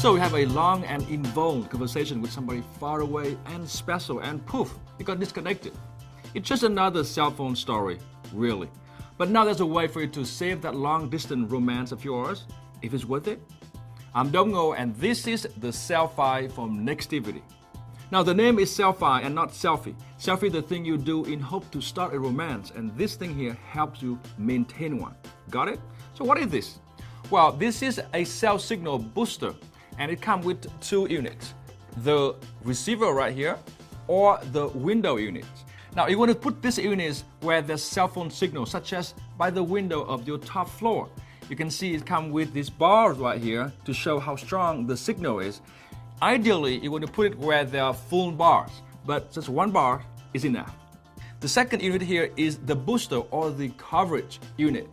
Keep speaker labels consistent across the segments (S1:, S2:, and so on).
S1: So you have a long and involved conversation with somebody far away and special, and poof, you got disconnected. It's just another cell phone story, really. But now there's a way for you to save that long-distance romance of yours, if it's worth it. I'm Dong-Ngo, and this is the Cel-Fi from Nextivity. Now the name is Cel-Fi and not selfie. Selfie is the thing you do in hope to start a romance, and this thing here helps you maintain one. Got it? So what is this? Well, this is a cell signal booster, and it comes with two units. The receiver right here, or the window unit. Now you want to put these units where there's cell phone signal, such as by the window of your top floor. You can see it comes with these bars right here to show how strong the signal is. Ideally, you want to put it where there are full bars, but just one bar is enough. The second unit here is the booster or the coverage unit.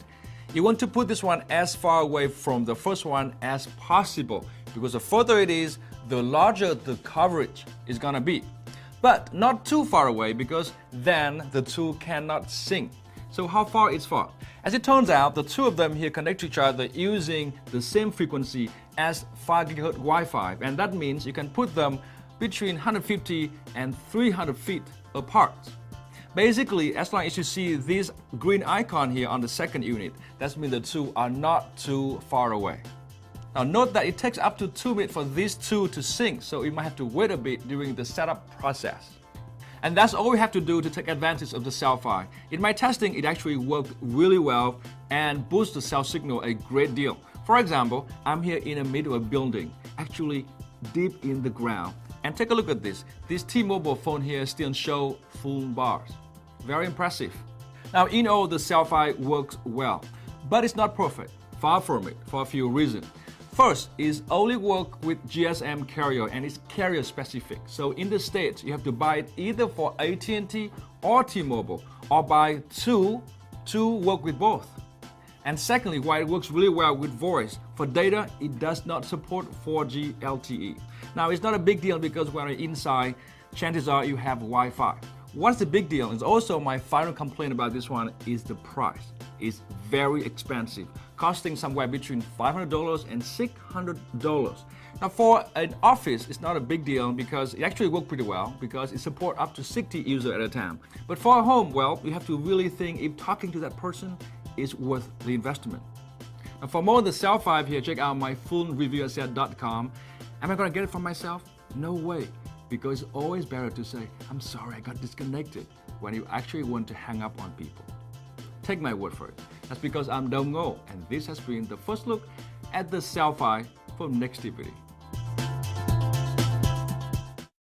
S1: You want to put this one as far away from the first one as possible, because the further it is, the larger the coverage is gonna be. But not too far away, because then the two cannot sync. So how far is far? As it turns out, the two of them here connect to each other using the same frequency as 5 GHz Wi-Fi, and that means you can put them between 150 and 300 feet apart. Basically, as long as you see this green icon here on the second unit, that means the two are not too far away. Now note that it takes up to 2 minutes for these two to sync, so you might have to wait a bit during the setup process. And that's all we have to do to take advantage of the Cel-Fi. In my testing, it actually worked really well and boosts the cell signal a great deal. For example, I'm here in the middle of a building, actually deep in the ground. And take a look at this. This T-Mobile phone here still shows full bars. Very impressive. Now in all, the Cel-Fi works well, but it's not perfect. Far from it, for a few reasons. First is only work with GSM carrier, and it's carrier specific. So in the States, you have to buy it either for AT&T or T-Mobile, or buy two to work with both. And secondly, while it works really well with voice, for data, it does not support 4G LTE. Now it's not a big deal because when you're inside, chances are you have Wi-Fi. What's the big deal is also my final complaint about this one is the price. It's very expensive, costing somewhere between $500 and $600. Now for an office, it's not a big deal because it actually works pretty well because it supports up to 60 users at a time. But for a home, well, you have to really think if talking to that person is worth the investment. Now for more of the Cel-Fi here, check out my full review at Cel.com. Am I going to get it for myself? No way. Because it's always better to say, I'm sorry I got disconnected, when you actually want to hang up on people. Take my word for it. That's because I'm Dong-Ngo, and this has been the first look at the Cel-Fi from Nextivity.